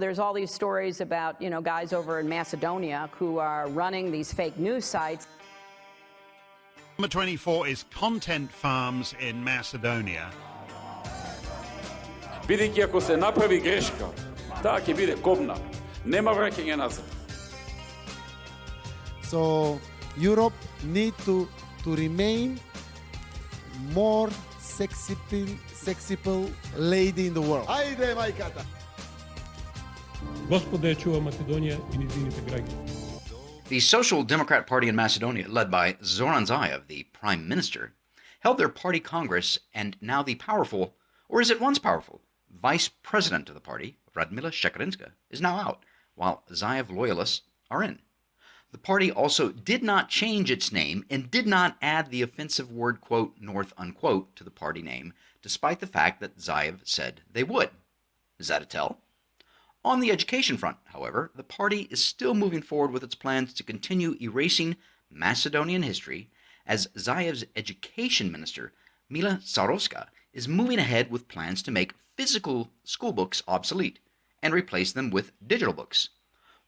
there's all these stories about, guys over in Macedonia who are running these fake news sites. Number 24 is content farms in Macedonia. Бидејќи ако се направи грешка, таа ќе биде кобна. Нема враќање назад. So Europe need to remain more sexy lady in the world. Ајде, мајката! Господа ја чува Македонија и низините граѓани. The Social Democrat Party in Macedonia, led by Zoran Zaev, the prime minister, held their party congress, and now the powerful, or is it once powerful, vice president of the party, Radmila Sekersinska, is now out, while Zaev loyalists are in. The party also did not change its name and did not add the offensive word, quote, north, unquote, to the party name, despite the fact that Zaev said they would. Is that a tell? On the education front, however, the party is still moving forward with its plans to continue erasing Macedonian history, as Zaev's education minister, Radmila Sekersinska, is moving ahead with plans to make physical school books obsolete and replace them with digital books.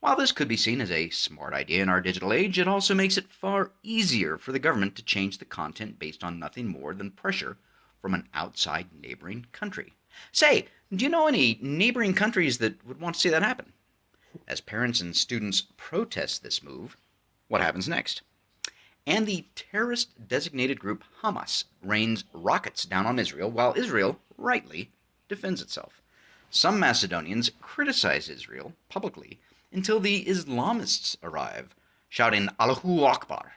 While this could be seen as a smart idea in our digital age, it also makes it far easier for the government to change the content based on nothing more than pressure from an outside neighboring country. Say, do you know any neighboring countries that would want to see that happen? As parents and students protest this move, what happens next? And the terrorist-designated group Hamas rains rockets down on Israel, while Israel, rightly, defends itself. Some Macedonians criticize Israel publicly until the Islamists arrive, shouting Allahu Akbar.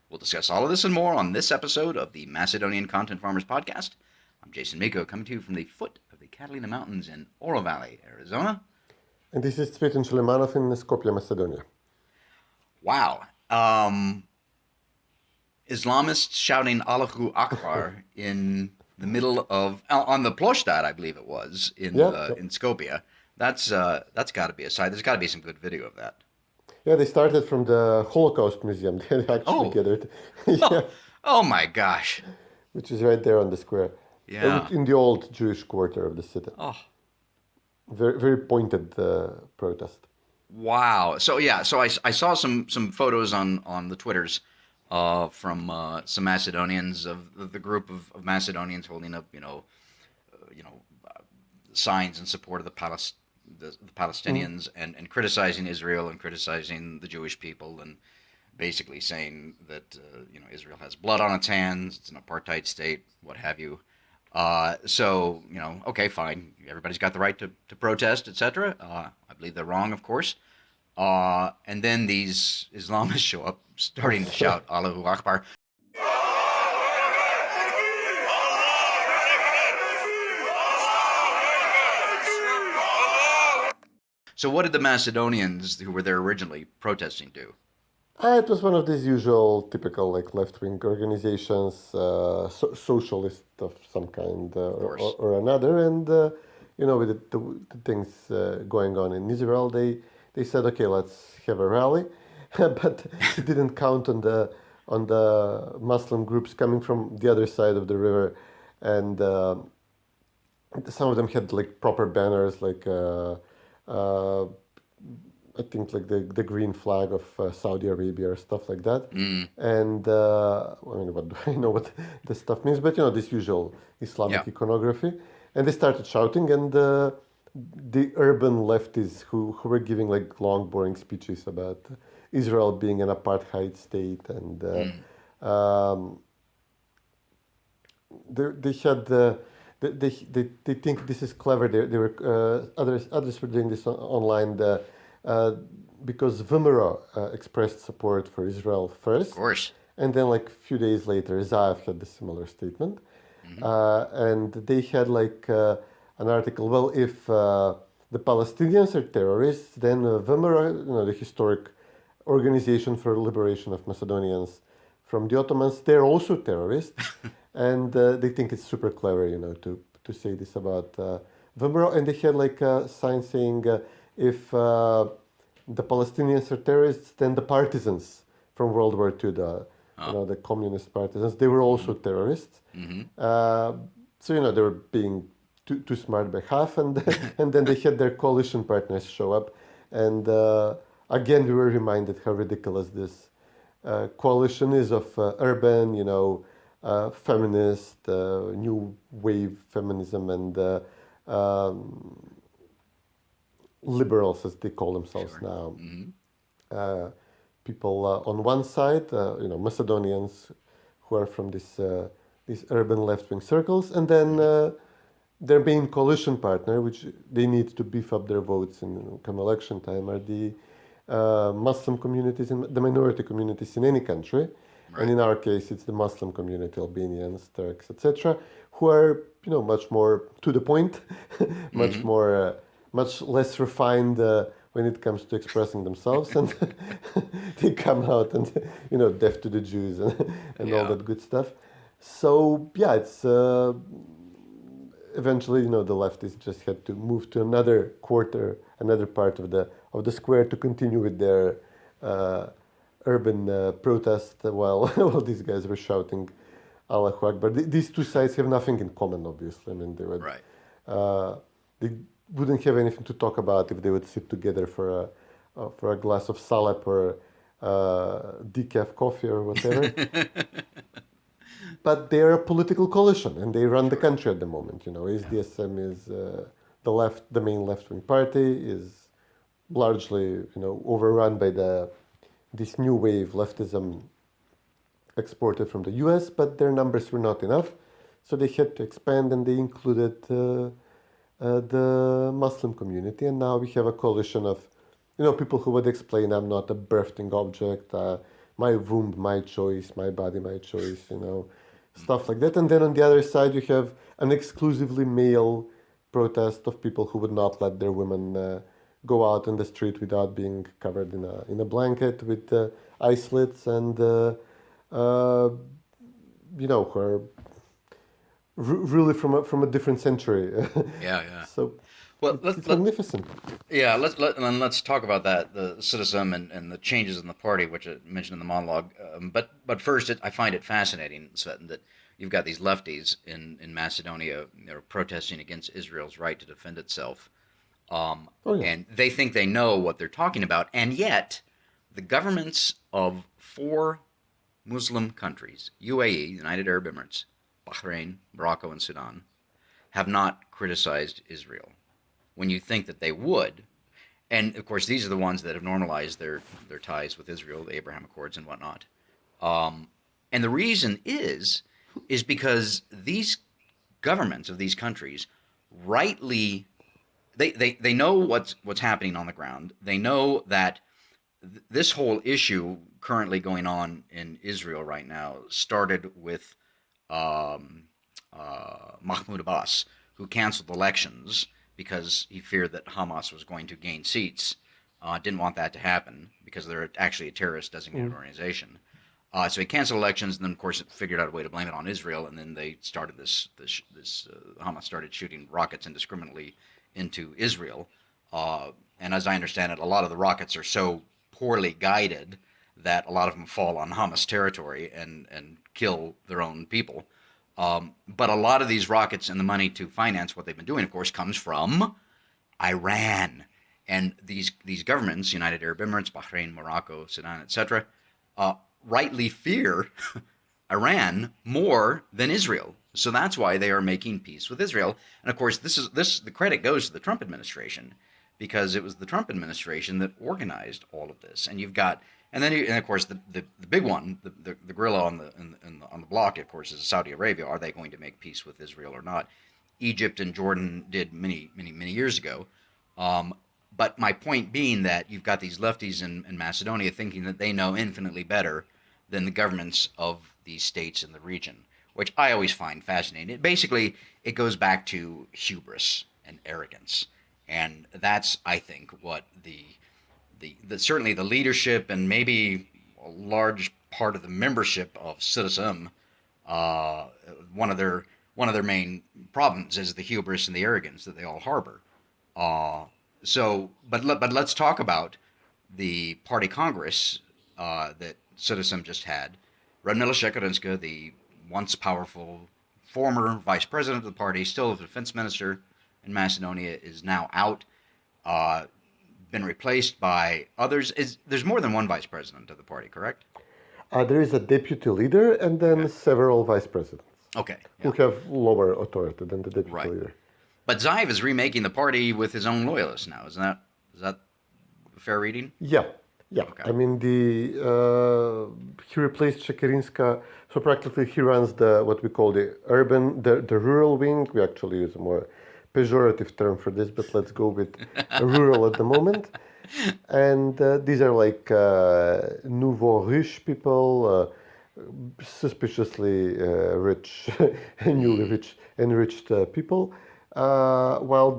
We'll discuss all of this and more on this episode of the Macedonian Content Farmers Podcast. I'm Jason Miko, coming to you from the foot of the Catalina Mountains in Oro Valley, Arizona. And this is Cvetin in Skopje, Macedonia. Wow. Islamists shouting Allahu Akbar in the middle of, on the Ploštad, I believe it was, in Skopje. That's got to be a sight. There's got to be some good video of that. Yeah, they started from the Holocaust Museum. They actually gathered. Oh my gosh. Which is right there on the square. Yeah. In the old Jewish quarter of the city. Oh. Very, very pointed protest. Wow. So I saw some photos on the Twitters from some Macedonians of the group of Macedonians holding up, signs in support of the Palestinians and criticizing Israel and criticizing the Jewish people and basically saying that Israel has blood on its hands, it's an apartheid state, what have you. Okay, fine. Everybody's got the right to protest, etc. I believe they're wrong, of course. And then these Islamists show up starting to shout Allahu Akbar. So what did the Macedonians who were there originally protesting do? It was one of these usual, typical, left-wing organizations, socialist of some kind or another. And, with the things going on in Israel, they said, okay, let's have a rally. But it didn't count on the Muslim groups coming from the other side of the river. And some of them had, proper banners, I think the green flag of Saudi Arabia or stuff like that. And what do I know what this stuff means? But this usual Islamic iconography. And they started shouting, and the urban leftists who were giving long, boring speeches about Israel being an apartheid state, and they had. They think this is clever. They were others were doing this online. Because VMRO expressed support for Israel first. Of course. And then a few days later, Zaev had a similar statement. And they had an article, well, if the Palestinians are terrorists, then VMRO, the historic organization for liberation of Macedonians from the Ottomans, they're also terrorists. And they think it's super clever, to say this about VMRO. And they had a sign saying, if the Palestinians are terrorists, then the partisans from World War II, the communist partisans, they were also terrorists. So, they were being too smart by half, and and then they had their coalition partners show up, and again we were reminded how ridiculous this coalition is of urban, feminist, new wave feminism, and liberals, as they call themselves now. People on one side, Macedonians who are from these urban left-wing circles, and then their main coalition partner, which they need to beef up their votes in come election time, are the Muslim communities and the minority communities in any country. Right. And in our case, it's the Muslim community, Albanians, Turks, etc., who are, much more to the point, much less refined when it comes to expressing themselves, and they come out and, deaf to the Jews and all that good stuff. So yeah, it's eventually, the leftists just had to move to another part of the square to continue with their urban protest while these guys were shouting Allahu Akbar. These two sides have nothing in common, obviously. I mean, they would they wouldn't have anything to talk about if they would sit together for a glass of salep or decaf coffee or whatever. But they're a political coalition, and they run the country at the moment. SDSM is the main left-wing party, is largely overrun by this new wave leftism exported from the U.S. But their numbers were not enough, so they had to expand, and they included the Muslim community. And now we have a coalition of people who would explain, I'm not a birthing object, my womb, my choice, my body, my choice, stuff like that. And then on the other side, you have an exclusively male protest of people who would not let their women go out in the street without being covered in a blanket with eye slits, and who are really from a different century. Yeah. So well, it's magnificent. Yeah, let's talk about that, the citizen and the changes in the party, which I mentioned in the monologue. But first, I find it fascinating, Cvetin, that you've got these lefties in Macedonia. They're protesting against Israel's right to defend itself, and they think they know what they're talking about, and yet the governments of 4 Muslim countries, UAE, United Arab Emirates, Bahrain, Morocco, and Sudan, have not criticized Israel, when you think that they would. And of course, these are the ones that have normalized their ties with Israel, the Abraham Accords and whatnot. And the reason is because these governments of these countries rightly, they know what's happening on the ground. They know that this whole issue currently going on in Israel right now started with Mahmoud Abbas, who canceled elections because he feared that Hamas was going to gain seats. Didn't want that to happen because they're actually a terrorist designated organization. So he canceled elections, and then of course it figured out a way to blame it on Israel, and then they started this Hamas started shooting rockets indiscriminately into Israel. And as I understand it, a lot of the rockets are so poorly guided that a lot of them fall on Hamas territory and kill their own people. But a lot of these rockets and the money to finance what they've been doing, of course, comes from Iran. And these governments, United Arab Emirates, Bahrain, Morocco, Sudan, etc., rightly fear Iran more than Israel. So that's why they are making peace with Israel. And of course, the credit goes to the Trump administration, because it was the Trump administration that organized all of this. And you've got, and of course the big one, the gorilla on the block, of course, is Saudi Arabia. Are they going to make peace with Israel or not? Egypt and Jordan did many years ago. But my point being that you've got these lefties in Macedonia thinking that they know infinitely better than the governments of these states in the region, which I always find fascinating. It goes back to hubris and arrogance. And that's, I think, what the certainly the leadership and maybe a large part of the membership of SDSM, one of their main problems is the hubris and the arrogance that they all harbor. But let's talk about the party congress that SDSM just had. Radmila Sekersinska, the once powerful former vice president of the party, still the defense minister in Macedonia, is now out, been replaced by others. There's more than one vice president of the party, correct? There is a deputy leader and then several vice presidents Okay. who have lower authority than the deputy leader. But Zaev is remaking the party with his own loyalists now. Is that a fair reading? Yeah. Okay. I mean, he replaced Sekersinska, so practically he runs what we call the rural wing. We actually use a more pejorative term for this, but let's go with rural at the moment. And these are like nouveau riche people, suspiciously rich, newly enriched people. While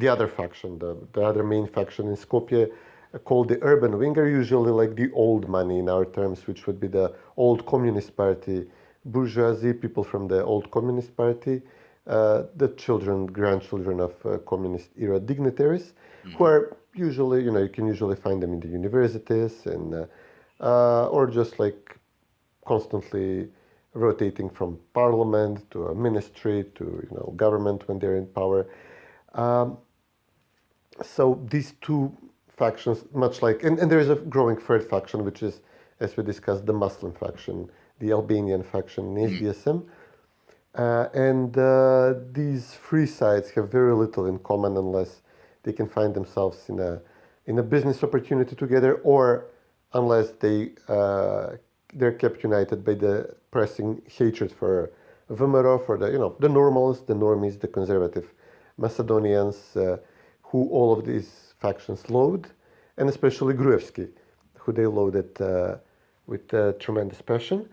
the other faction, the other main faction in Skopje, called the urban wing, are usually like the old money in our terms, which would be the old Communist Party, bourgeoisie, people from the old Communist Party, the grandchildren of communist era dignitaries, who are usually, you can usually find them in the universities and or just like constantly rotating from parliament to a ministry to government when they're in power. So these two factions, much like, and there is a growing third faction, which is, as we discussed, the Muslim faction, the Albanian faction in SDSM. And these three sides have very little in common unless they can find themselves in a business opportunity together, or unless they're kept united by the pressing hatred for Vmerov, or the normals, the normies, the conservative Macedonians, who all of these factions load, and especially Gruevski, who they loaded with tremendous passion.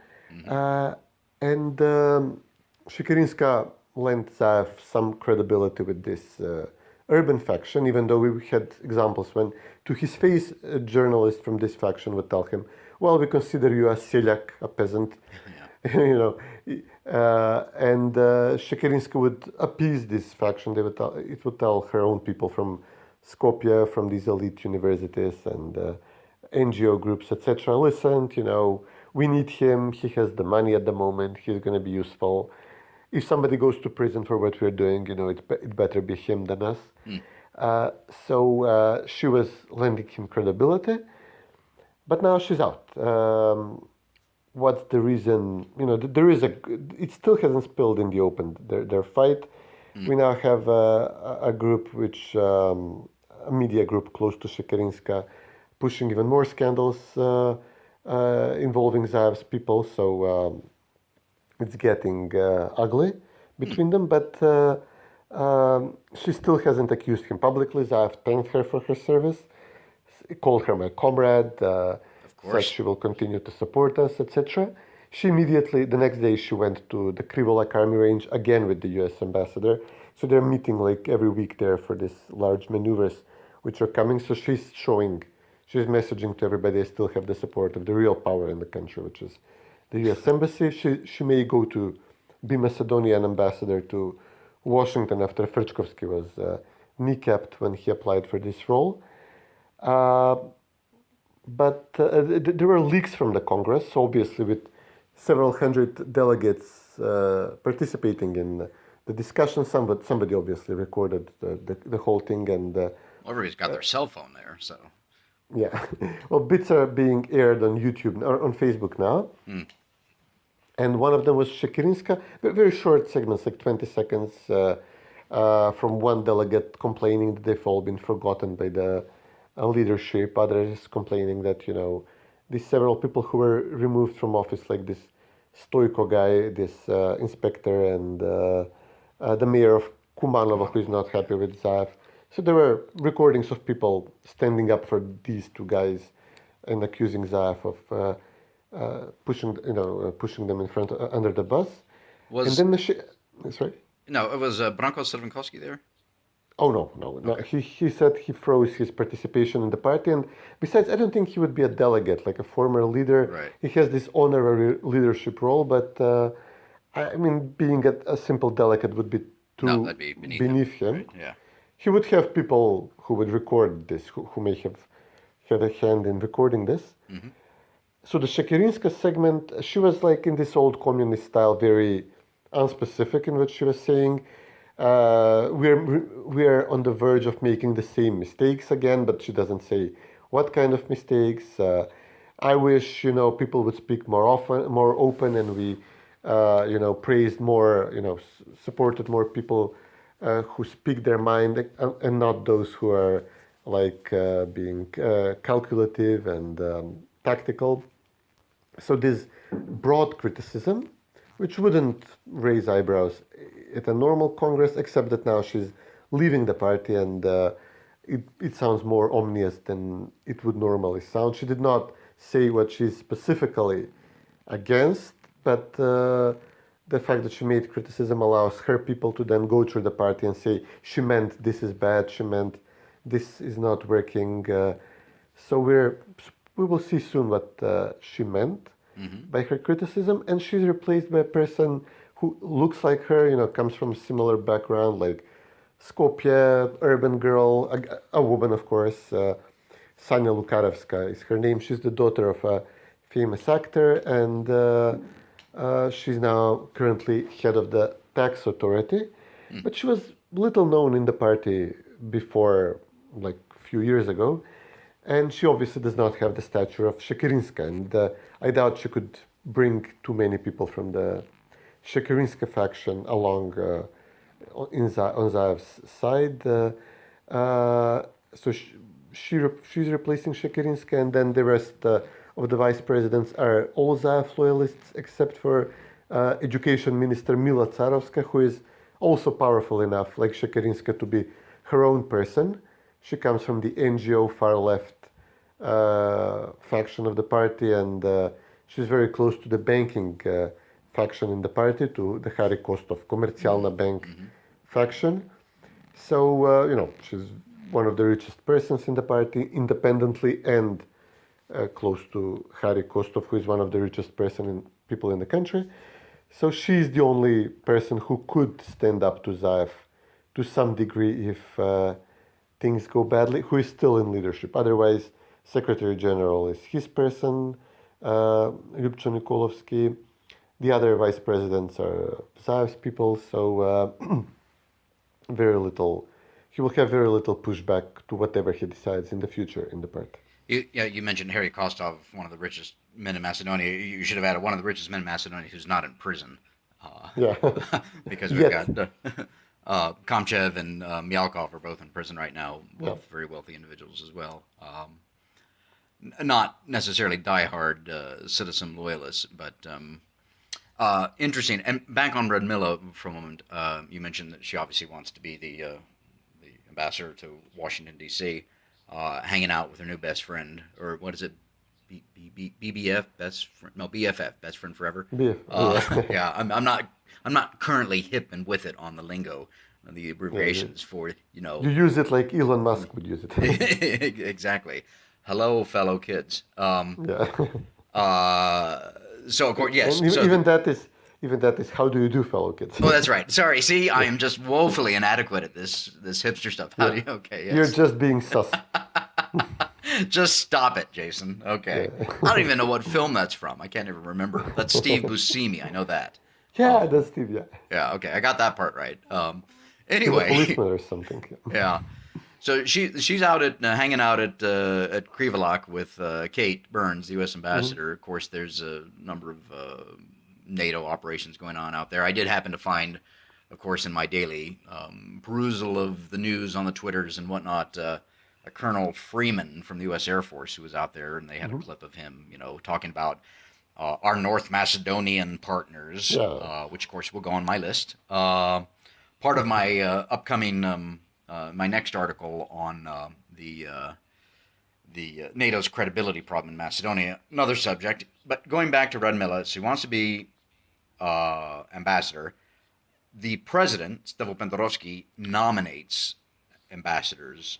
And Sekersinska lent Zaev some credibility with this urban faction, even though we had examples when, to his face, a journalist from this faction would tell him, well, we consider you a selyak, a peasant. And Sekersinska would appease this faction. It would tell her own people from Skopje, from these elite universities and NGO groups, etc. Listen, we need him. He has the money at the moment. He's going to be useful. If somebody goes to prison for what we're doing, it better be him than us. So she was lending him credibility, but now she's out. What's the reason? It still hasn't spilled in the open, their fight. We now have a group a media group close to Sekersinska, pushing even more scandals involving Zaev's people. So it's getting ugly between them, but she still hasn't accused him publicly. Zaev thanked her for her service, called her my comrade, said she will continue to support us, etc. She immediately, the next day, she went to the Krivolak army range again with the U.S. ambassador. So they're meeting like every week there for these large maneuvers which are coming. So she's messaging to everybody, I still have the support of the real power in the country, which is the U.S. embassy. She may go to be Macedonian ambassador to Washington after Frčkovski was kneecapped when he applied for this role. But there were leaks from the Congress, obviously, with several hundred delegates participating in the discussion. Somebody obviously recorded the whole thing, and everybody's got their cell phone there, so. Yeah, well, bits are being aired on YouTube or on Facebook now, and one of them was Sekersinska. Very short segments, like 20 seconds, from one delegate complaining that they've all been forgotten by the leadership. Others complaining that these several people who were removed from office, like this Stoico guy, this inspector, and the mayor of Kumanova, who is not happy with Zaev. So there were recordings of people standing up for these two guys and accusing Zaev of pushing them in front under the bus. And then sorry? No, it was Branko Crvenkovski there. Oh no. Okay. He said he froze his participation in the party, and besides, I don't think he would be a delegate, like a former leader. Right. He has this honorary leadership role, but I mean, being a simple delegate would be that'd be beneath him. Right, yeah. He would have people who would record this, who may have had a hand in recording this. So the Sekersinska segment, she was like in this old communist style, very unspecific in what she was saying. We're on the verge of making the same mistakes again, but she doesn't say what kind of mistakes. I wish people would speak more often, more open, and we praised more, supported more people who speak their mind, and not those who are being calculative and tactical. So this broad criticism, which wouldn't raise eyebrows at a normal Congress, except that now she's leaving the party, and it sounds more ominous than it would normally sound. She did not say what she's specifically against, but the fact that she made criticism allows her people to then go through the party and say she meant this is bad, she meant this is not working. So we will see soon what she meant by her criticism, and she's replaced by a person who looks like her, comes from a similar background, like Skopje, urban girl, a woman, of course. Sanya Lukarovska is her name. She's the daughter of a famous actor, and she's now currently head of the tax authority. But she was little known in the party before, a few years ago, and she obviously does not have the stature of Sekersinska, and I doubt she could bring too many people from the Sekersinska faction along on Zaev's side. So she's replacing Sekersinska, and then the rest of the vice presidents are all Zaev loyalists, except for Education Minister Mila Carovska, who is also powerful enough, like Sekersinska, to be her own person. She comes from the NGO far left faction of the party, and she's very close to the banking faction in the party, to the Harry Kostov Komercijalna Bank faction. So, she's one of the richest persons in the party, independently, and close to Harry Kostov, who is one of the richest people in the country. So she's the only person who could stand up to Zaev to some degree if things go badly, who is still in leadership. Otherwise, Secretary General is his person, Ljubčo Nikolovsky. The other vice presidents are Zaev's people, so he will have very little pushback to whatever he decides in the future in the party. You mentioned Harry Kostov, one of the richest men in Macedonia. You should have added one of the richest men in Macedonia who's not in prison. Yeah. Because we've got Kamchev and Myalkov are both in prison right now, both very wealthy individuals as well. Not necessarily diehard citizen loyalists, but interesting. And back on Radmila for a moment, you mentioned that she obviously wants to be the ambassador to Washington, D.C., hanging out with her new best friend, or what is it? BBF, best friend? No, BFF, best friend forever. Yeah, I'm not currently hip and with it on the lingo, the abbreviations for You use it like Elon Musk would use it. Exactly. Hello, fellow kids. So of course, yes. Even that is how do you do, fellow kids? Oh, that's right. Sorry. See, I am just woefully inadequate at this hipster stuff. How do you? Okay. Yes. You're just being sus. Just stop it, Jason. Okay. Yeah. I don't even know what film that's from. I can't even remember. That's Steve Buscemi. I know that. Yeah, that's Steve. Yeah. Yeah. Okay, I got that part right. Anyway. He's a policeman or something. Yeah. So she's out at hanging out at Krivolak with Kate Burns, the U.S. ambassador. Mm-hmm. Of course, there's a number of NATO operations going on out there. I did happen to find, of course, in my daily perusal of the news on the Twitters and whatnot, a Colonel Freeman from the U.S. Air Force who was out there, and they had a clip of him, talking about our North Macedonian partners, which, of course, will go on my list. Part of my upcoming my next article on the NATO's credibility problem in Macedonia, another subject. But going back to Radmila, she wants to be ambassador. The president, Stevo Pentorovsky, nominates ambassadors,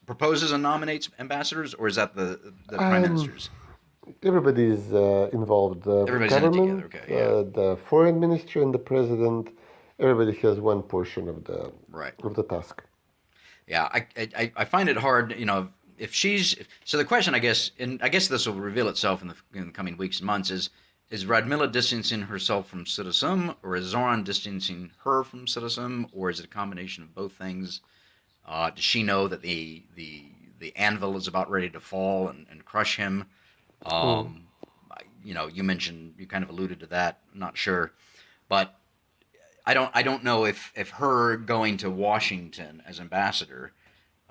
proposes and nominates ambassadors, or is that the prime ministers? Everybody is involved. Everybody's government, in it together. Okay, yeah. The foreign ministry and the president. Everybody has one portion of the task. Yeah, I find it hard, if she's so the question, I guess this will reveal itself in the coming weeks and months, is Is Radmila distancing herself from SDSM, or is Zoran distancing her from SDSM, or is it a combination of both things? Does she know that the anvil is about ready to fall and crush him? You mentioned, you kind of alluded to that. I'm not sure, but I don't know if her going to Washington as ambassador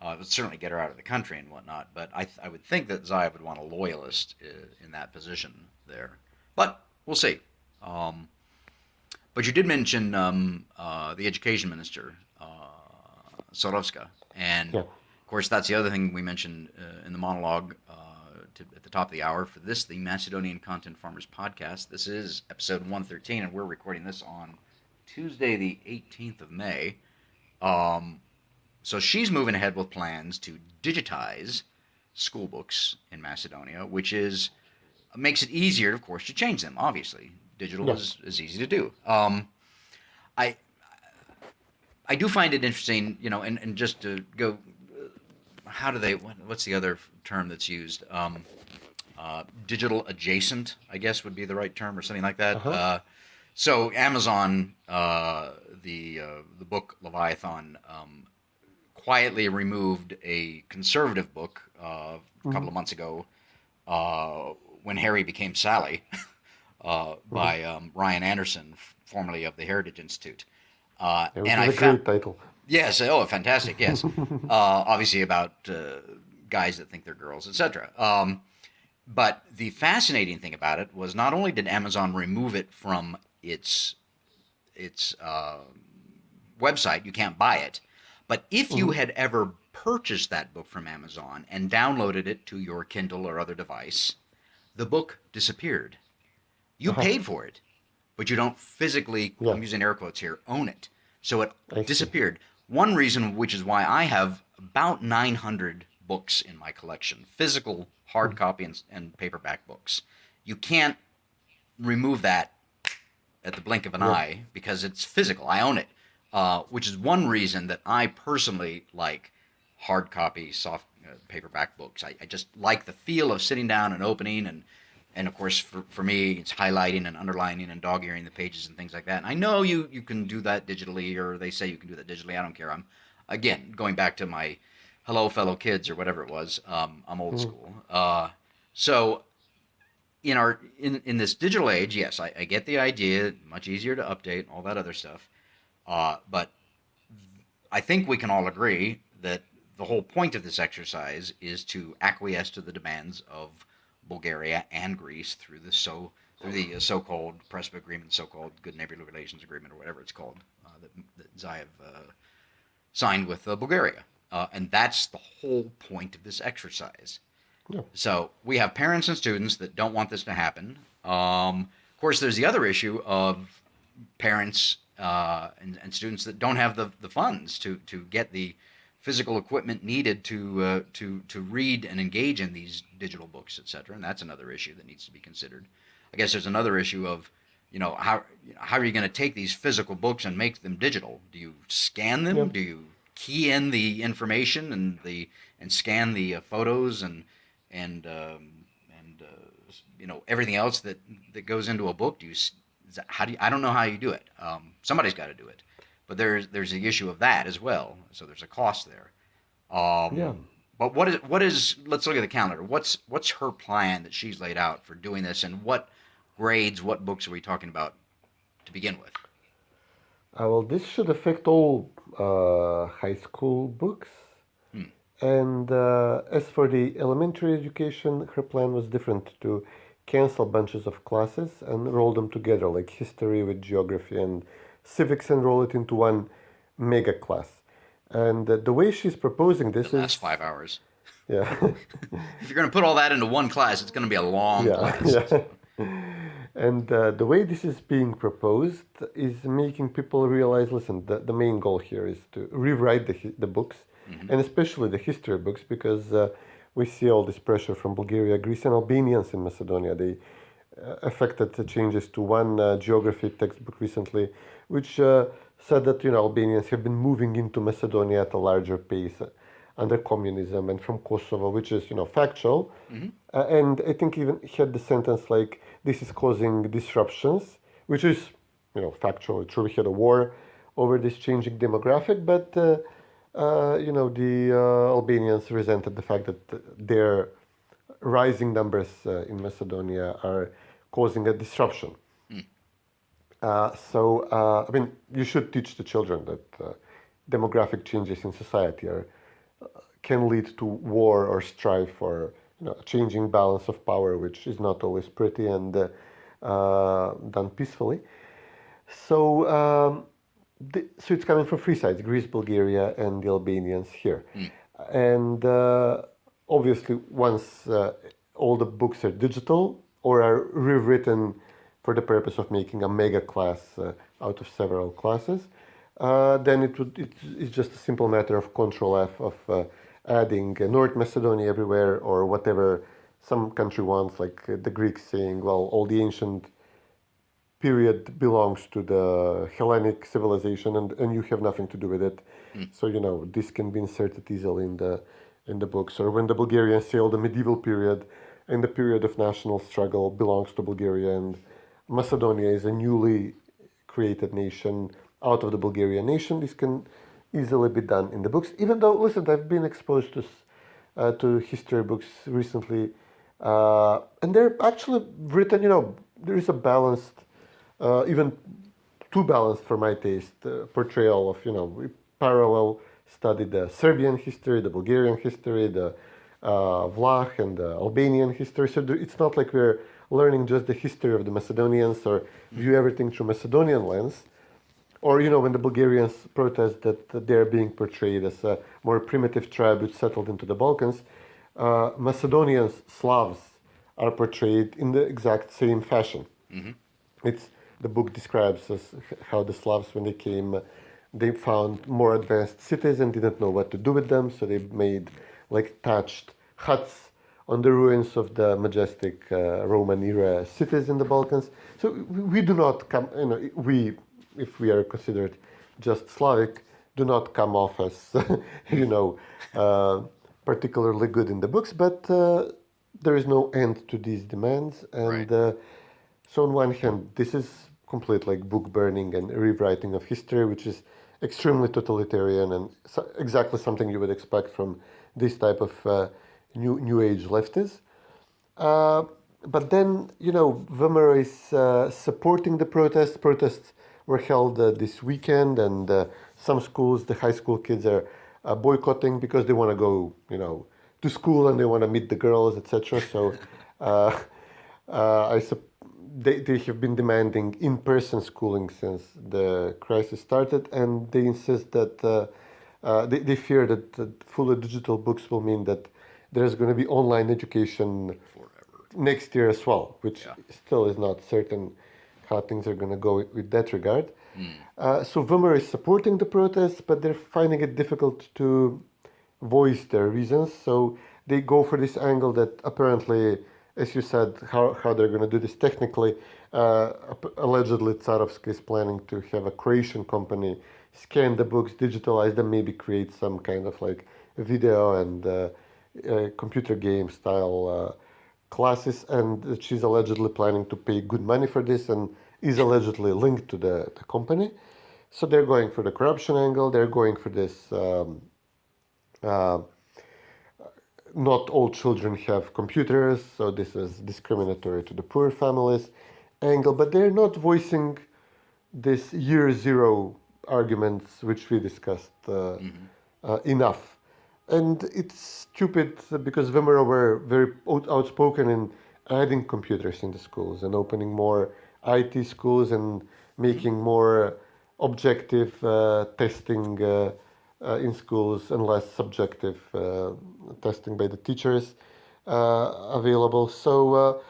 would certainly get her out of the country and whatnot. But I would think that Zaev would want a loyalist in that position there. But we'll see. But you did mention the education minister, Sorovska, and of course that's the other thing we mentioned in the monologue at the top of the hour for this, the Macedonian Content Farmers podcast. This is episode 113, and we're recording this on Tuesday, the 18th of May. So she's moving ahead with plans to digitize school books in Macedonia, which makes it easier, of course, to change them. Obviously, digital is easy to do. I do find it interesting, and just to go, what's the other term that's used? Digital adjacent, I guess, would be the right term, or something like that. So Amazon, the book Leviathan, quietly removed a conservative book a couple of months ago, When Harry Became Sally, by Ryan Anderson, formerly of the Heritage Institute. It was a great title. Yes, fantastic, yes. Obviously about guys that think they're girls, etc. But the fascinating thing about it was not only did Amazon remove it from its website, you can't buy it, but if you had ever purchased that book from Amazon and downloaded it to your Kindle or other device, the book disappeared. You paid for it, but you don't physically, I'm using air quotes here, own it. So it disappeared. One reason, which is why I have about 900 books in my collection, physical, hard copy, and paperback books. You can't remove that at the blink of an eye because it's physical. I own it, which is one reason that I personally like hard copy, soft paperback books. I just like the feel of sitting down and opening, and of course for me it's highlighting and underlining and dog-earing the pages and things like that. And I know you can do that digitally, or they say you can do that digitally. I don't care. I'm, again, going back to my hello fellow kids or whatever it was. I'm old school. So in this digital age, yes, I get the idea. Much easier to update, all that other stuff. But I think we can all agree that the whole point of this exercise is to acquiesce to the demands of Bulgaria and Greece through the so-called Prespa Agreement, so-called Good Neighborly Relations Agreement, or whatever it's called, that Zaev signed with Bulgaria. And that's the whole point of this exercise. Yeah. So we have parents and students that don't want this to happen. Of course, there's the other issue of parents and students that don't have the funds to get the physical equipment needed to read and engage in these digital books, etc. And that's another issue that needs to be considered. I guess there's another issue of, how are you going to take these physical books and make them digital? Do you scan them? Do you key in the information and scan the photos and everything else that goes into a book? I don't know how you do it. Somebody's got to do it. But there's the issue of that as well. So there's a cost there. But what is? Let's look at the calendar. What's her plan that she's laid out for doing this, and what grades, what books are we talking about to begin with? Well, this should affect all high school books. And as for the elementary education, her plan was different, to cancel bunches of classes and roll them together, like history with geography and civics, and roll it into one mega class. And the way she's proposing this That's 5 hours. Yeah. If you're going to put all that into one class, it's going to be a long class. Yeah. And the way this is being proposed is making people realize, listen, the main goal here is to rewrite the books, and especially the history books, because we see all this pressure from Bulgaria, Greece, and Albanians in Macedonia. They affected the changes to one geography textbook recently, which said that Albanians have been moving into Macedonia at a larger pace. under communism and from Kosovo, which is, factual. And I think even he had the sentence like, this is causing disruptions, which is, factual. True, we had a war over this changing demographic, but, the Albanians resented the fact that their rising numbers in Macedonia are causing a disruption. You should teach the children that demographic changes in society can lead to war or strife or a changing balance of power, which is not always pretty and done peacefully. So it's coming from three sides: Greece, Bulgaria, and the Albanians here. And obviously, once all the books are digital or are rewritten for the purpose of making a mega class out of several classes, then it's just a simple matter of Control F of adding North Macedonia everywhere or whatever some country wants, like the Greeks saying, well, all the ancient period belongs to the Hellenic civilization and you have nothing to do with it. So, this can be inserted easily in the books. Or when the Bulgarians say, the medieval period and the period of national struggle belongs to Bulgaria and Macedonia is a newly created nation out of the Bulgarian nation, this can easily be done in the books. Even though, listen, I've been exposed to history books recently, and they're actually written, there is a balanced, even too balanced for my taste, portrayal of, we parallel study the Serbian history, the Bulgarian history, the Vlach and the Albanian history. So it's not like we're learning just the history of the Macedonians or view everything through Macedonian lens. Or, when the Bulgarians protest that they're being portrayed as a more primitive tribe which settled into the Balkans, Macedonians, Slavs, are portrayed in the exact same fashion. The book describes how the Slavs, when they came, they found more advanced cities and didn't know what to do with them, so they made thatched huts on the ruins of the majestic Roman era cities in the Balkans. So we do not come, if we are considered just Slavic, do not come off as, particularly good in the books, but there is no end to these demands. And so on one hand, this is complete book burning and rewriting of history, which is extremely totalitarian and exactly something you would expect from this type of new age leftists. But then, VMRO is supporting the protests. Protests were held this weekend, and some schools, the high school kids, are boycotting because they want to go, to school and they want to meet the girls, etc. So they have been demanding in-person schooling since the crisis started, and they insist that they fear that fully digital books will mean that there's going to be online education next year as well, which still is not certain how things are going to go with that regard. So VMRO is supporting the protests, but they're finding it difficult to voice their reasons. So they go for this angle that apparently, as you said, how they're going to do this technically. Allegedly, Tsarovska is planning to have a Croatian company scan the books, digitalize them, maybe create some kind of video and computer game style classes. And she's allegedly planning to pay good money for this and is allegedly linked to the company. So they're going for the corruption angle. They're going for this not all children have computers, so this is discriminatory to the poor families angle. But they're not voicing this year zero arguments which we discussed enough. And it's stupid because VMRO were very outspoken in adding computers in the schools and opening more IT schools and making more objective testing in schools and less subjective testing by the teachers available. So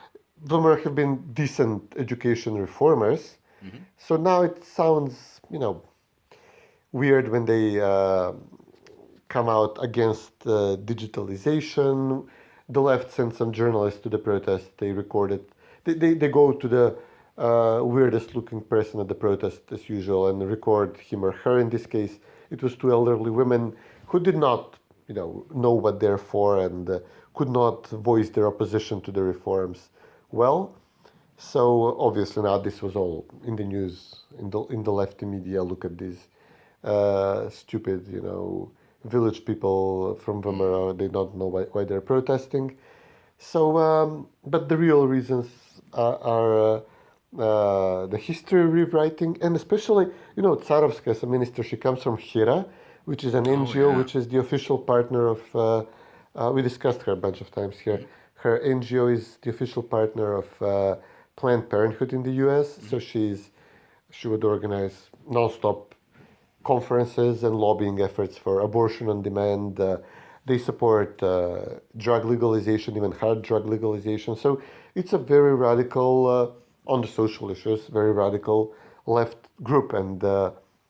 VMRO have been decent education reformers. So now it sounds, weird when they come out against digitalization. The left sent some journalists to the protest. They recorded. They go to the weirdest looking person at the protest as usual and record him or her. In this case, it was two elderly women who did not, know what they're for and could not voice their opposition to the reforms well. So obviously now this was all in the news, in the lefty media. Look at these stupid, village people from Vomero. They don't know why they're protesting. So, but the real reasons are the history rewriting, and especially, Tsarovska as a minister, she comes from Hira, which is an NGO, which is the official partner of, we discussed her a bunch of times here. Her NGO is the official partner of Planned Parenthood in the US, so she would organize non-stop conferences and lobbying efforts for abortion on demand. They support drug legalization, even hard drug legalization. So it's a very radical, on the social issues, very radical left group. And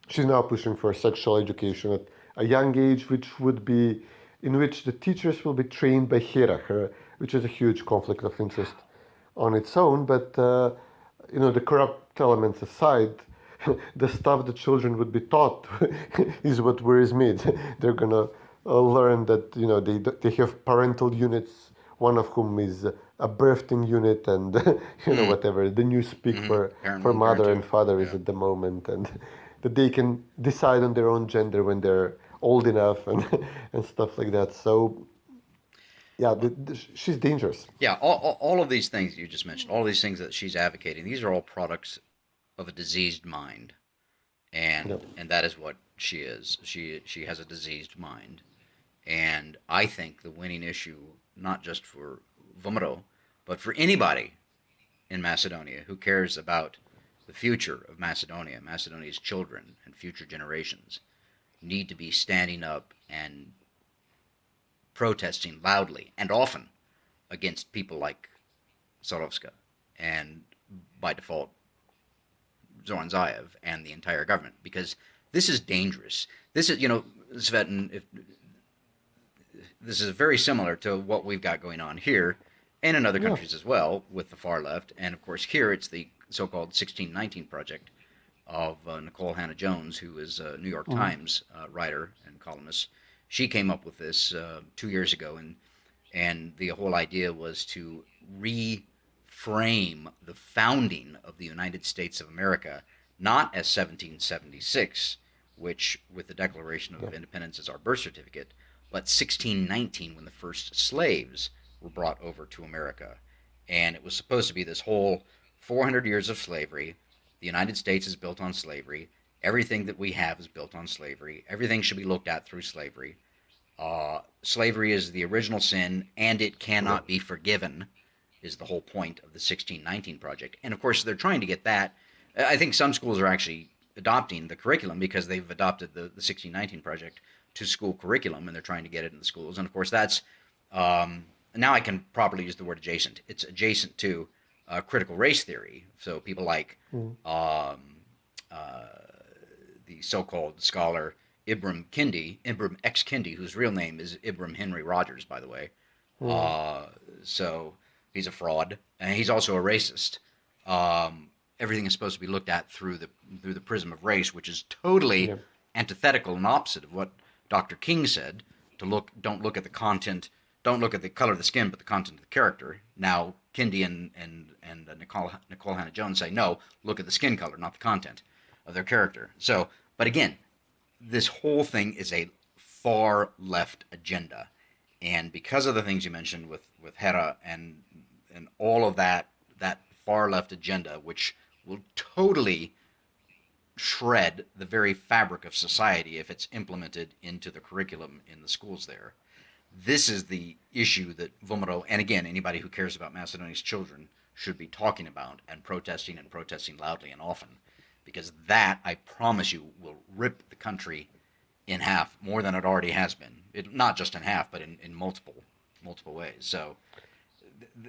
she's now pushing for sexual education at a young age, in which the teachers will be trained by Hira, which is a huge conflict of interest on its own. But, the corrupt elements aside, the stuff the children would be taught is what worries me. They're going to learn that, they have parental units, one of whom is a birthing unit and, whatever, the new speak for mother and father is at the moment, and that they can decide on their own gender when they're old enough and stuff like that. So, yeah, she's dangerous. Yeah, all of these things you just mentioned, all these things that she's advocating, these are all products of a diseased mind, and that is what she is. She has a diseased mind, and I think the winning issue, not just for Vomero, but for anybody in Macedonia who cares about the future of Macedonia, Macedonia's children and future generations, need to be standing up and protesting loudly and often against people like Tsarovska and, by default, Zoran Zaev and the entire government, because this is dangerous. This is, Cvetin, this is very similar to what we've got going on here and in other countries as well with the far left. And of course here it's the so-called 1619 project of Nikole Hannah-Jones, who is a New York Times writer and columnist. She came up with this 2 years ago, and the whole idea was to reframe the founding of the United States of America not as 1776, which with the Declaration of Independence as our birth certificate, but 1619 when the first slaves were brought over to America. And it was supposed to be this whole 400 years of slavery. The United States is built on slavery. Everything that we have is built on slavery. Everything should be looked at through slavery. Slavery is the original sin, and it cannot be forgiven, is the whole point of the 1619 project. And of course, they're trying to get that. I think some schools are actually adopting the curriculum because they've adopted the 1619 project to school curriculum, and they're trying to get it in the schools. And of course, that's, now I can properly use the word adjacent. It's adjacent to critical race theory. So people like the so-called scholar Ibram X. Kendi, whose real name is Ibram Henry Rogers, by the way. So he's a fraud, and he's also a racist. Everything is supposed to be looked at through the prism of race, which is totally antithetical and opposite of what Dr. King said. Don't look at the content, don't look at the color of the skin, but the content of the character. Now Kendi and Nikole Hannah-Jones say no, look at the skin color, not the content of their character. So, but again, this whole thing is a far left agenda, and because of the things you mentioned with Hera and all of that far left agenda, which will totally shred the very fabric of society if it's implemented into the curriculum in the schools there. This is the issue that Vomero, and again, anybody who cares about Macedonia's children, should be talking about and protesting loudly and often, because that, I promise you, will rip the country in half more than it already has been. Not just in half, but in multiple ways. So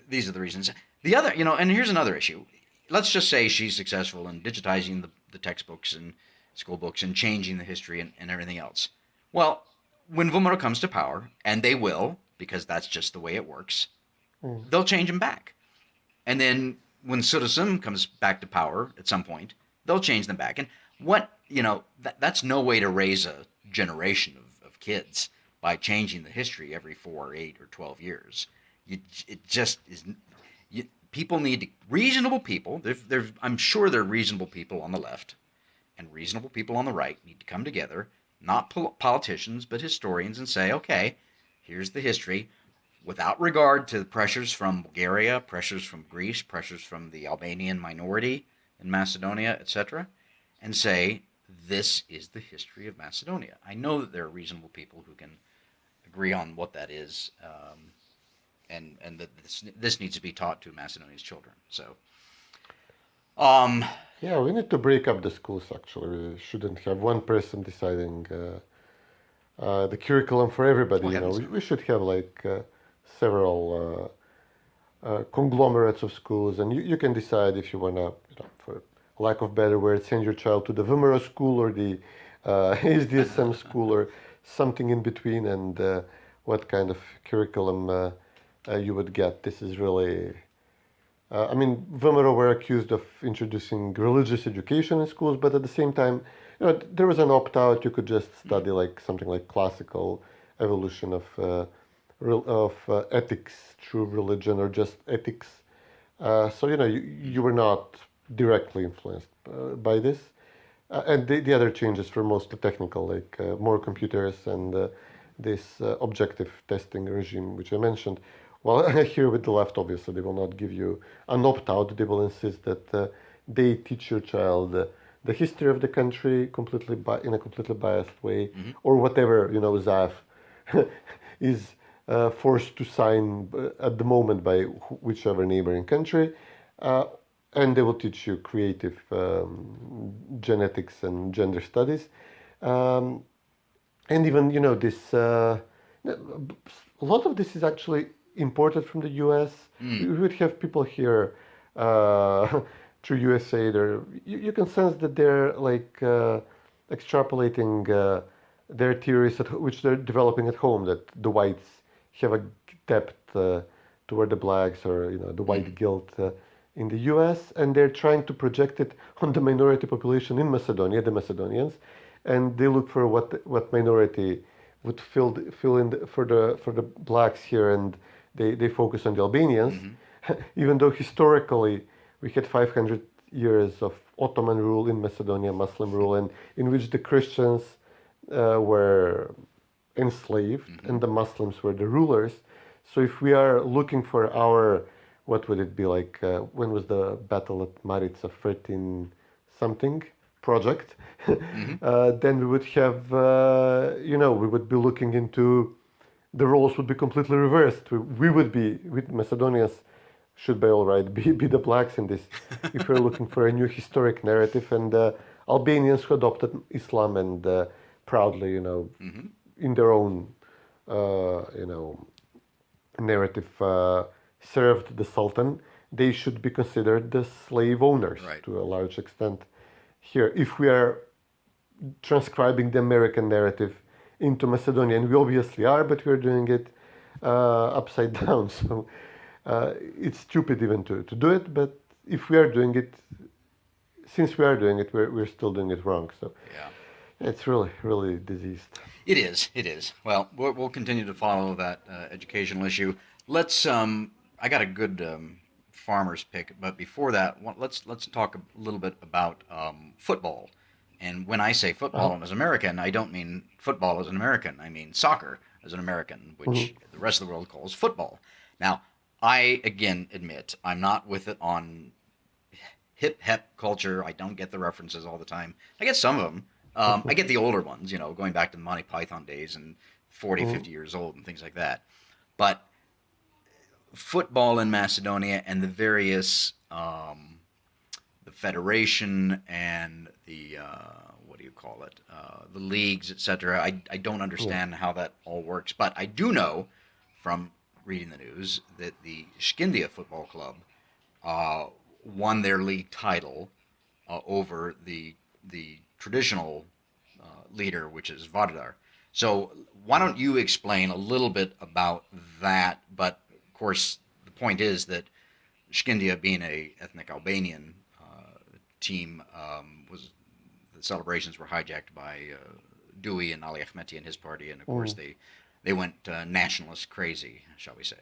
these are the reasons. The other, and here's another issue. Let's just say she's successful in digitizing the textbooks and school books and changing the history and everything else. Well, when Vomero comes to power, and they will, because that's just the way it works, they'll change them back. And then when SDSM comes back to power at some point, they'll change them back. And that's no way to raise a generation of kids. by changing the history every 4 or 8 or 12 years. It just is. People need to, reasonable people. I'm sure there are reasonable people on the left, and reasonable people on the right need to come together, not politicians but historians, and say, okay, here's the history, without regard to the pressures from Bulgaria, pressures from Greece, pressures from the Albanian minority in Macedonia, etc., and say, this is the history of Macedonia. I know that there are reasonable people who can agree on what that is, and that this needs to be taught to Macedonia's children. So, yeah, we need to break up the schools, actually. We shouldn't have one person deciding the curriculum for everybody. We should have like several conglomerates of schools, and you can decide if you want to, for lack of better word, send your child to the Vimero school or the SDSM school or something in between, and what kind of curriculum you would get. This is really... I mean, Vimero were accused of introducing religious education in schools, but at the same time, there was an opt-out. You could just study like something like classical evolution of ethics through religion, or just ethics. So you were not directly influenced by this. And the other changes were mostly technical, like more computers and this objective testing regime, which I mentioned. Well, here with the left, obviously, they will not give you an opt-out. They will insist that they teach your child the history of the country in a completely biased way, or whatever, Zaev is forced to sign at the moment by whichever neighboring country. And they will teach you creative genetics and gender studies. And even, this, a lot of this is actually imported from the US. We would have people here through USA. You can sense that they're like extrapolating their theories which they're developing at home, that the whites have a debt toward the blacks, or the white guilt in the US, and they're trying to project it on the minority population in Macedonia, the Macedonians, and they look for what minority would fill in for the blacks here, and they focus on the Albanians, even though historically we had 500 years of Ottoman rule in Macedonia, Muslim rule, and in which the Christians were enslaved and the Muslims were the rulers. So if we are looking for our, what would it be like, when was the battle at Marica, 13 something project, then we would have, we would be looking into, the roles would be completely reversed. We would be, with Macedonians, should by all right be the blacks in this, if we're looking for a new historic narrative, and Albanians who adopted Islam and proudly, in their own, narrative, served the Sultan, they should be considered the slave owners to a large extent here. If we are transcribing the American narrative into Macedonia, and we obviously are, but we're doing it upside down. So it's stupid even to do it, but if we are doing it, since we are doing it, we're still doing it wrong. So it's really, really diseased. It is. Well, we'll continue to follow that educational issue. Let's, I got a good farmer's pick, but before that, let's talk a little bit about football. And when I say football as an American, I don't mean football as an American. I mean soccer as an American, which the rest of the world calls football. Now, I, again, admit I'm not with it on hip-hep culture. I don't get the references all the time. I get some of them. I get the older ones, going back to the Monty Python days and 40, 50 years old and things like that. But football in Macedonia and the various, the federation and the, the leagues, etc. I don't understand how that all works. But I do know from reading the news that the Shkindia Football Club won their league title over the traditional leader, which is Vardar. So why don't you explain a little bit about that? But of course, the point is that Shkindia, being a ethnic Albanian team, the celebrations were hijacked by Dewey and Ali Ahmeti and his party, and of course they they went nationalist crazy, shall we say?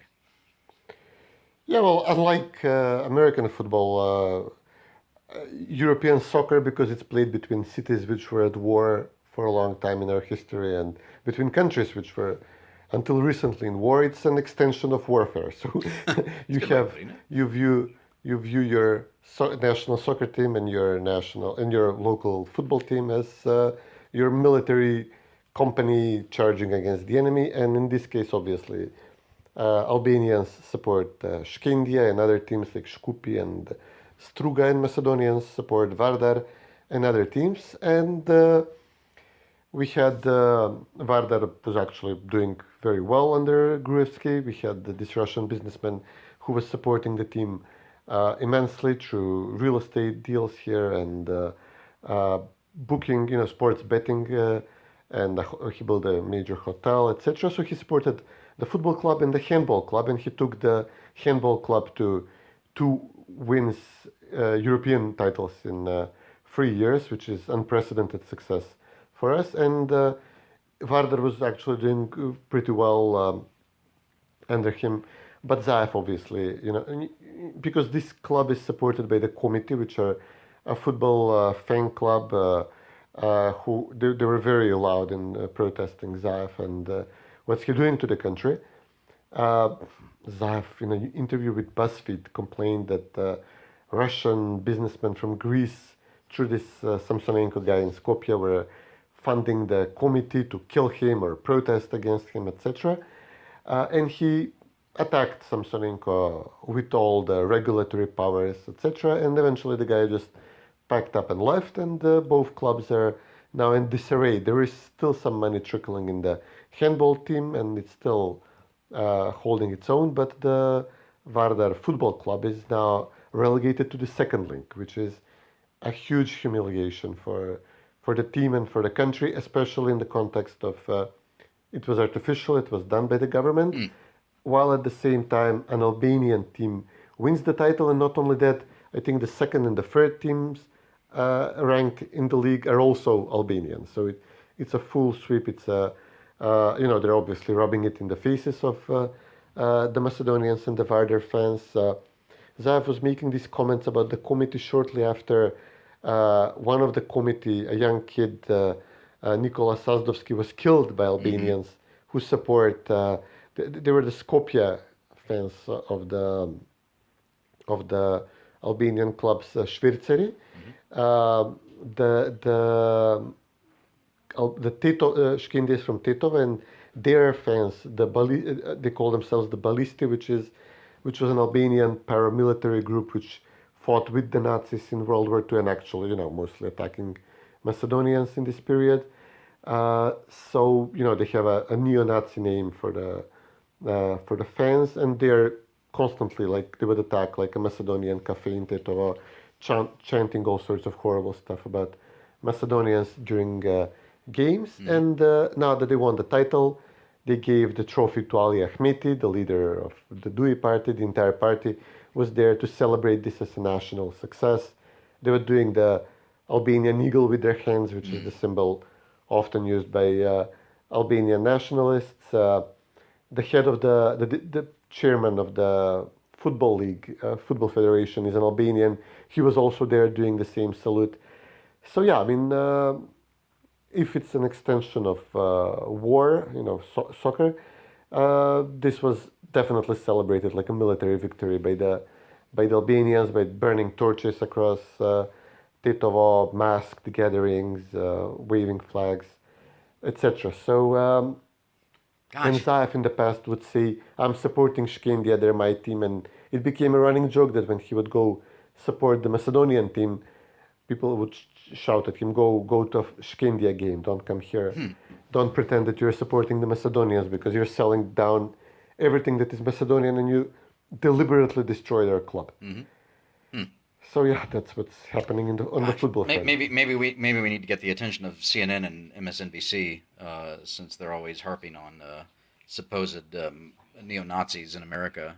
Yeah, well, unlike American football, European soccer, because it's played between cities which were at war for a long time in our history, and between countries which were until recently in war, it's an extension of warfare. So you have you view your national soccer team and your local football team as your military company charging against the enemy, and in this case, obviously, Albanians support Shkendia and other teams like Shkupi and Struga, and Macedonians support Vardar and other teams. And we had Vardar was actually doing very well under Gruevski. We had this Russian businessman who was supporting the team immensely through real estate deals here and booking, sports betting, and he built a major hotel, etc. So he supported the football club and the handball club, and he took the handball club to 2 wins European titles in 3 years, which is unprecedented success for us. And Vardar was actually doing pretty well under him. But Zaev, obviously, because this club is supported by the committee, which are a football fan club, who they were very loud in protesting Zaev and what's he doing to the country. Zaev, in an interview with BuzzFeed, complained that Russian businessmen from Greece, through this Samsonenko guy in Skopje, were funding the committee to kill him or protest against him, etc. And he attacked Samsonenko with all the regulatory powers, etc. And eventually the guy just packed up and left, and both clubs are now in disarray. There is still some money trickling in the handball team, and it's still holding its own, but the Vardar football club is now relegated to the second league, which is a huge humiliation for the team and for the country, especially in the context of it was artificial, it was done by the government, while at the same time an Albanian team wins the title. And not only that, I think the second and the third teams ranked in the league are also Albanian. So it's a full sweep. It's they're obviously rubbing it in the faces of the Macedonians and the Vardar fans. Zaev was making these comments about the committee shortly after one of the committee, a young kid, Nikola Sazdovski, was killed by Albanians who support. They were the Skopje fans of the Albanian clubs Shvirceri. The Shkindi is from Titov, and their fans, they call themselves the Balisti, which was an Albanian paramilitary group which fought with the Nazis in World War II and actually, mostly attacking Macedonians in this period. So they have a neo-Nazi name for the fans, and they're constantly they would attack a Macedonian cafe in Tetovo, chanting all sorts of horrible stuff about Macedonians during games. And now that they won the title, they gave the trophy to Ali Ahmeti, the leader of the DUI party. The entire party was there to celebrate this as a national success. They were doing the Albanian eagle with their hands, which is the symbol often used by Albanian nationalists. The head of the chairman of the football league, football federation, is an Albanian. He was also there doing the same salute. So yeah, I mean, if it's an extension of war, soccer, this was definitely celebrated like a military victory by the Albanians, by burning torches across Tetovo, masked gatherings, waving flags, etc. So, and Zaev in the past would say, "I'm supporting Shkendia, they're my team," and it became a running joke that when he would go support the Macedonian team, people would shout at him, go to a Shkendia game, don't come here. Don't pretend that you're supporting the Macedonians because you're selling down everything that is Macedonian and you deliberately destroy their club. So yeah, that's what's happening on the football front. Maybe we need to get the attention of CNN and MSNBC since they're always harping on supposed neo-Nazis in America.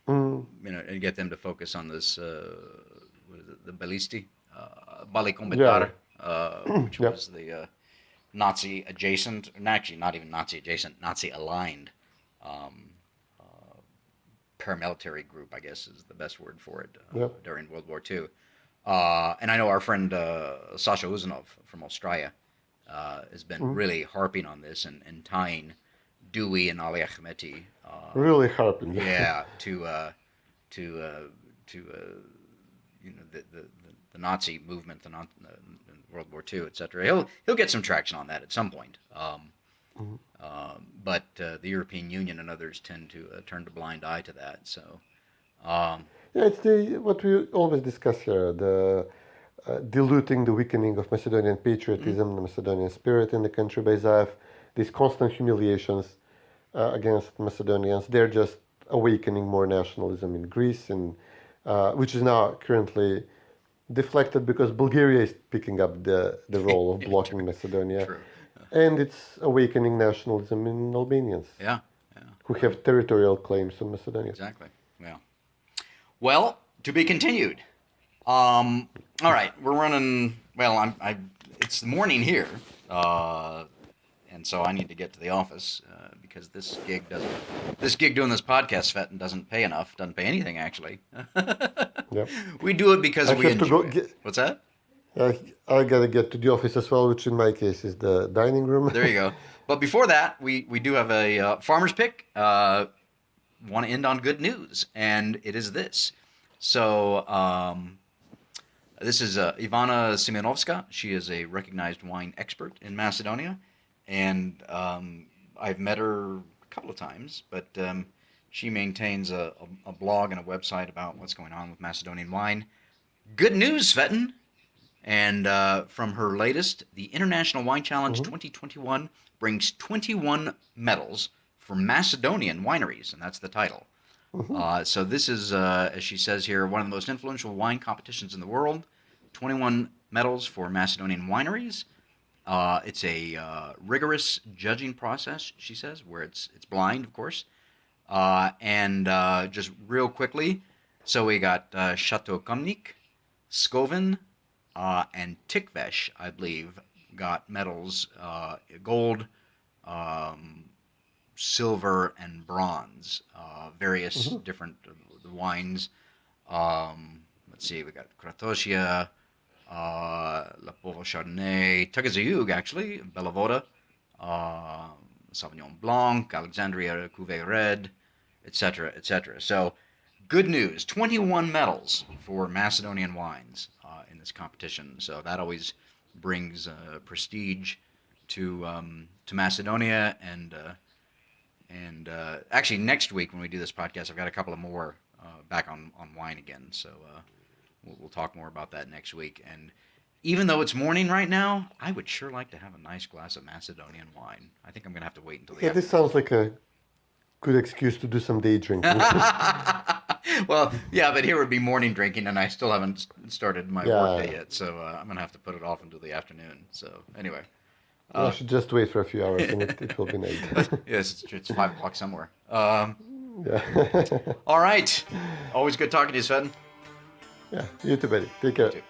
And get them to focus on this. What is it? The Balisti, Bali Kombitar, which was Nazi adjacent, and actually not even Nazi adjacent, Nazi aligned paramilitary group, I guess is the best word for it, during World War II. And I know our friend Sasha Uzanov from Australia has been really harping on this and tying Dewey and Ali Ahmeti. Really harping. Yeah, to the Nazi movement, the World War II, etc. He'll get some traction on that at some point. But the European Union and others tend to turn a blind eye to that. So, it's what we always discuss here: the diluting, the weakening of Macedonian patriotism, the Macedonian spirit in the country by Zaev. These constant humiliations against Macedonians. They're just awakening more nationalism in Greece, and which is now currently deflected because Bulgaria is picking up the role of blocking Macedonia. True. And it's awakening nationalism in Albanians. Yeah. Who have territorial claims on Macedonia. Exactly. Yeah. Well, to be continued. All right, we're running. Well, it's morning here, and so I need to get to the office because this gig doing this podcast, Cvetin, doesn't pay enough. Doesn't pay anything actually. Yep. We do it because we enjoy it. What's that? I gotta get to the office as well, which in my case is the dining room. There you go. But before that, we do have a farmer's pick. Want to end on good news, and it is this. So this is Ivana Simenovska. She is a recognized wine expert in Macedonia, and I've met her a couple of times, but she maintains a blog and a website about what's going on with Macedonian wine. Good news, Cvetin! And from her latest, the International Wine Challenge 2021 brings 21 medals for Macedonian wineries, and that's the title. So this is, as she says here, one of the most influential wine competitions in the world. 21 medals for Macedonian wineries. It's a rigorous judging process, she says, where it's blind, of course. And just real quickly, so we got Chateau Komnik, Skovin, and Tikvesh, I believe, got medals, gold, silver, and bronze. Various different wines. Let's see, we got Kratosia, Lapovo Chardonnay, Tagazayug, actually, Bellavoda, Sauvignon Blanc, Alexandria Cuvée Red, etc., etc. So, good news, 21 medals for Macedonian wines in this competition. So that always brings prestige to Macedonia. And actually, next week when we do this podcast, I've got a couple of more back on wine again. So we'll talk more about that next week. And even though it's morning right now, I would sure like to have a nice glass of Macedonian wine. I think I'm going to have to wait until the this sounds like a good excuse to do some day drinking. Well, yeah, but here would be morning drinking, and I still haven't started my workday yet, so I'm going to have to put it off until the afternoon. So, anyway. I should just wait for a few hours, and it will be night. Yes, it's 5 o'clock somewhere. Yeah. All right. Always good talking to you, Cvetin. Yeah, you too, buddy. Take care. You too.